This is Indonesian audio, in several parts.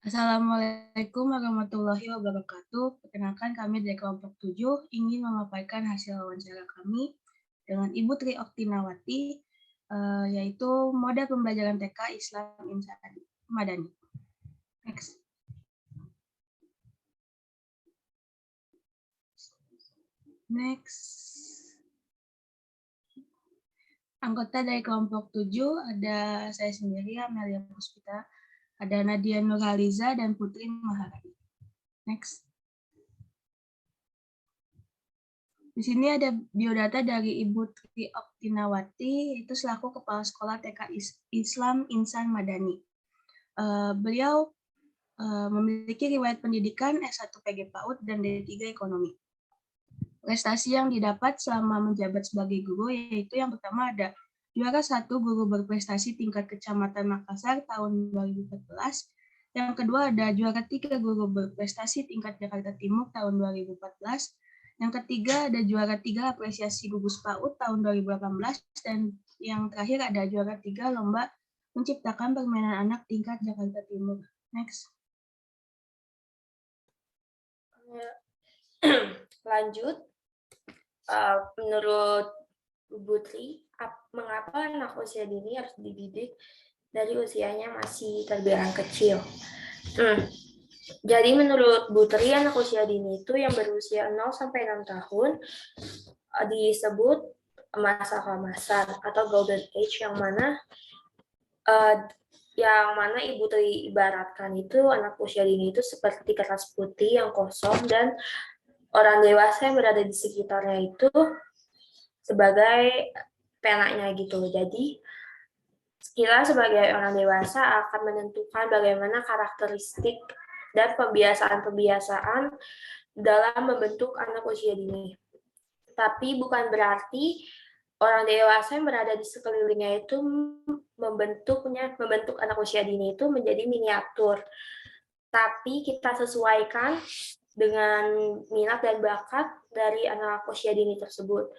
Assalamualaikum warahmatullahi wabarakatuh. Perkenalkan kami dari kelompok 7 ingin memaparkan hasil wawancara kami dengan Ibu Tri Oktinawati, yaitu model pembelajaran TK Islam Insan Madani. Next. Anggota dari kelompok 7 ada saya sendiri, Amelia Puspita, ada Nadia Nurhaliza dan Putri Maharani. Next. Di sini ada biodata dari Ibu Tri Oktinawati, itu selaku Kepala Sekolah TK Islam Insan Madani. Beliau memiliki riwayat pendidikan S1 PG PAUD dan D3 Ekonomi. Prestasi yang didapat selama menjabat sebagai guru yaitu yang pertama ada juara 1 guru berprestasi tingkat Kecamatan Makassar tahun 2014. Yang kedua ada juara 3 guru berprestasi tingkat Jakarta Timur tahun 2014. Yang ketiga ada juara 3 apresiasi gugus PAUD tahun 2018. Dan yang terakhir ada juara 3 lomba menciptakan permainan anak tingkat Jakarta Timur. Next. Lanjut, menurut Bu Tri, mengapa anak usia dini harus dididik dari usianya masih terbilang kecil? Jadi menurut Bu Tri, anak usia dini itu yang berusia 0 sampai 6 tahun disebut masa keemasan atau golden age, yang mana Ibu Tri ibaratkan itu anak usia dini itu seperti kertas putih yang kosong dan orang dewasa yang berada di sekitarnya itu sebagai penanya gitu. Jadi kita sebagai orang dewasa akan menentukan bagaimana karakteristik dan kebiasaan-kebiasaan dalam membentuk anak usia dini. Tapi bukan berarti orang dewasa yang berada di sekelilingnya itu membentuk anak usia dini itu menjadi miniatur. Tapi kita sesuaikan dengan minat dan bakat dari anak usia dini tersebut.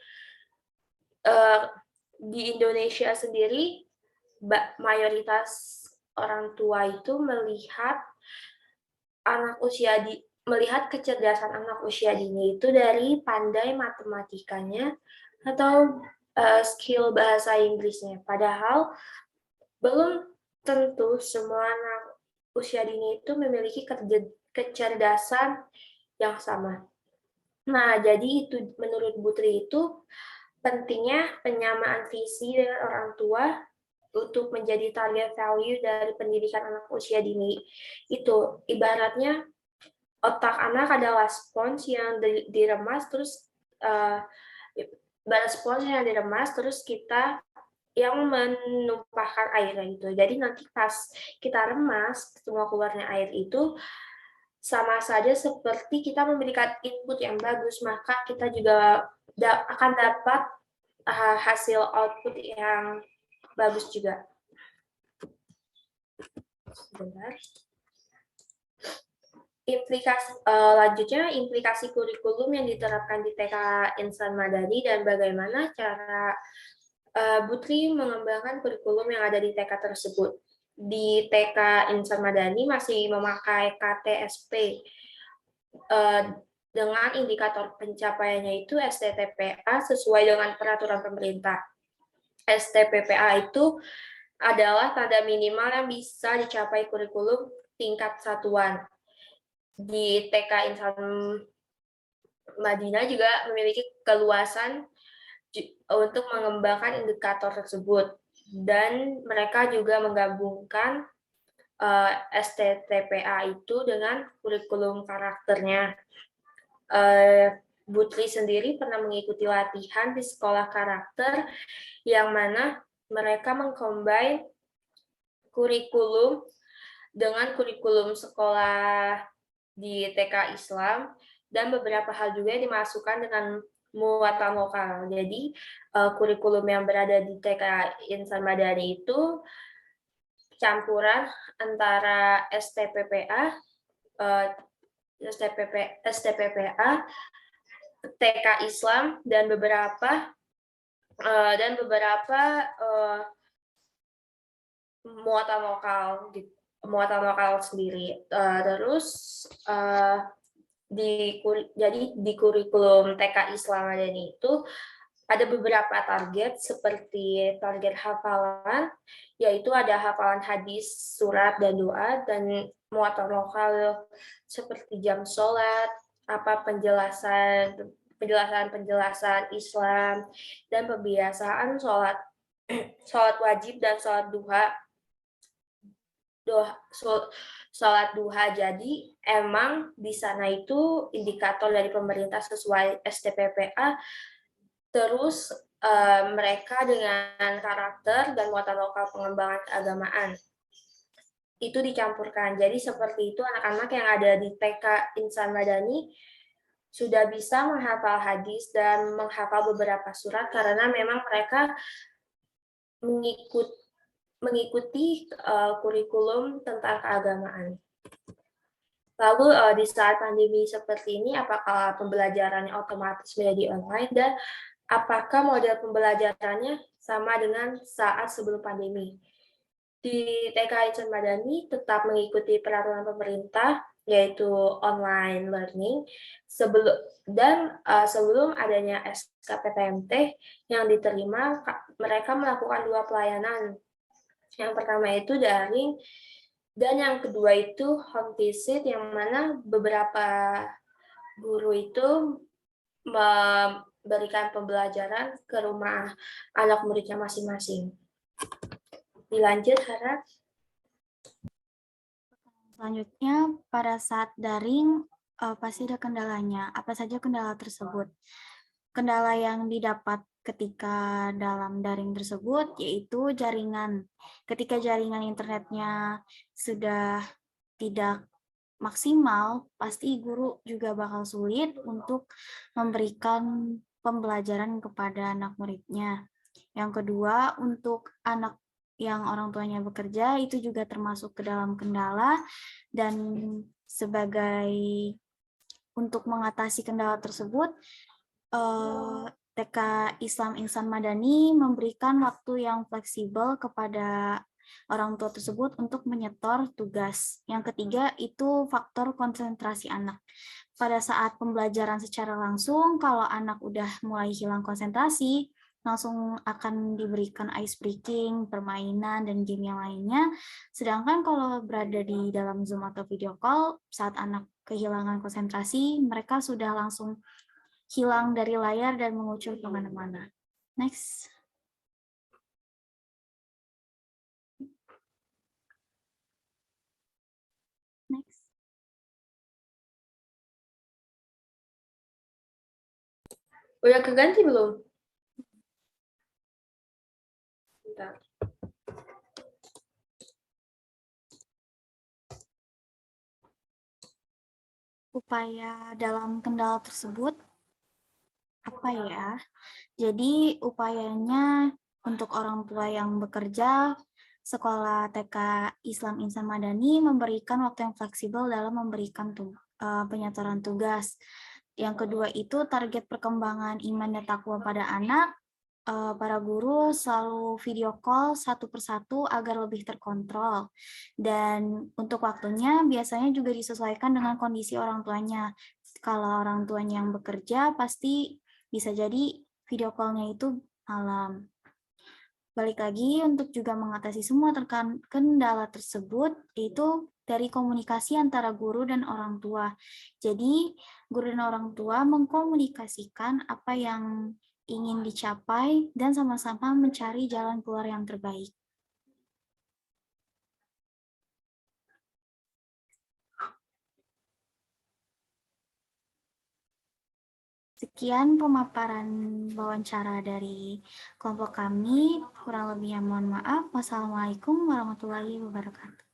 Di Indonesia sendiri, mayoritas orang tua itu melihat kecerdasan anak usia dini itu dari pandai matematikanya atau skill bahasa Inggrisnya. Padahal belum tentu semua anak usia dini itu memiliki kecerdasan yang sama. Nah, jadi itu menurut Bu Tri itu pentingnya penyamaan visi dengan orang tua untuk menjadi target value dari pendidikan anak usia dini. Itu ibaratnya otak anak adalah spons yang diremas, terus kita yang menumpahkan airnya gitu. Jadi nanti pas kita remas, semua keluarnya air itu sama saja seperti kita memberikan input yang bagus, maka kita juga akan dapat hasil output yang bagus juga. Sebentar. Lanjutnya, implikasi kurikulum yang diterapkan di TK Insan Madani dan bagaimana cara Bu Tri mengembangkan kurikulum yang ada di TK tersebut. Di TK Insan Madani masih memakai KTSP dengan indikator pencapaiannya itu STTPA sesuai dengan peraturan pemerintah. STPPA itu adalah tanda minimal yang bisa dicapai kurikulum tingkat satuan. Di TK Insan Madinah juga memiliki keluasan untuk mengembangkan indikator tersebut, dan mereka juga menggabungkan STTPA itu dengan kurikulum karakternya. Bu Tri sendiri pernah mengikuti latihan di sekolah karakter yang mana mereka mengcombine kurikulum dengan kurikulum sekolah di TK Islam, dan beberapa hal juga yang dimasukkan dengan muatan lokal. Jadi kurikulum yang berada di TK Insan Madani itu campuran antara STPPA, TK Islam dan beberapa muatan lokal gitu. muatan lokal sendiri. Terus jadi di kurikulum TK Islam Madani itu ada beberapa target seperti target hafalan, yaitu ada hafalan hadis, surat, dan doa, dan muatan lokal seperti jam sholat, penjelasan Islam, dan pembiasaan sholat wajib dan sholat duha sholat duha. Jadi emang di sana itu indikator dari pemerintah sesuai STPPA, terus mereka dengan karakter dan muatan lokal pengembangan keagamaan itu dicampurkan. Jadi seperti itu anak-anak yang ada di TK Insan Madani sudah bisa menghafal hadis dan menghafal beberapa surat karena memang mereka mengikuti kurikulum tentang keagamaan. Lalu di saat pandemi seperti ini, apakah pembelajarannya otomatis menjadi online dan apakah model pembelajarannya sama dengan saat sebelum pandemi? Di TK Insan Madani tetap mengikuti peraturan pemerintah, yaitu online learning, sebelum adanya SKPTMT yang diterima, mereka melakukan 2 pelayanan. Yang pertama itu daring, dan yang kedua itu home visit, yang mana beberapa guru itu memberikan pembelajaran ke rumah anak muridnya masing-masing. Dilanjut, Hara. Selanjutnya, pada saat daring pasti ada kendalanya. Apa saja kendala tersebut? Kendala yang didapat ketika dalam daring tersebut yaitu jaringan. Ketika jaringan internetnya sudah tidak maksimal, pasti guru juga bakal sulit untuk memberikan pembelajaran kepada anak muridnya. Yang kedua, untuk anak yang orang tuanya bekerja itu juga termasuk ke dalam kendala, dan sebagai untuk mengatasi kendala tersebut, TK Islam Insan Madani memberikan waktu yang fleksibel kepada orang tua tersebut untuk menyetor tugas. Yang ketiga itu faktor konsentrasi anak. Pada saat pembelajaran secara langsung, kalau anak udah mulai hilang konsentrasi, langsung akan diberikan ice breaking, permainan, dan game yang lainnya. Sedangkan kalau berada di dalam Zoom atau video call, saat anak kehilangan konsentrasi, mereka sudah langsung hilang dari layar dan mengucur kemana-mana. Next. Next. Udah keganti belum? Bentar. Upaya dalam kendala tersebut apa ya? Jadi upayanya untuk orang tua yang bekerja, sekolah TK Islam Insan Madani memberikan waktu yang fleksibel dalam memberikan penyetoran tugas. Yang kedua itu target perkembangan iman dan takwa pada anak. Para guru selalu video call satu persatu agar lebih terkontrol. Dan untuk waktunya biasanya juga disesuaikan dengan kondisi orang tuanya. Kalau orang tuanya yang bekerja pasti bisa jadi video call-nya itu malam. Balik lagi untuk juga mengatasi semua kendala tersebut, yaitu dari komunikasi antara guru dan orang tua. Jadi, guru dan orang tua mengkomunikasikan apa yang ingin dicapai dan sama-sama mencari jalan keluar yang terbaik. Sekian pemaparan wawancara dari kelompok kami. Kurang lebihnya mohon maaf. Wassalamualaikum warahmatullahi wabarakatuh.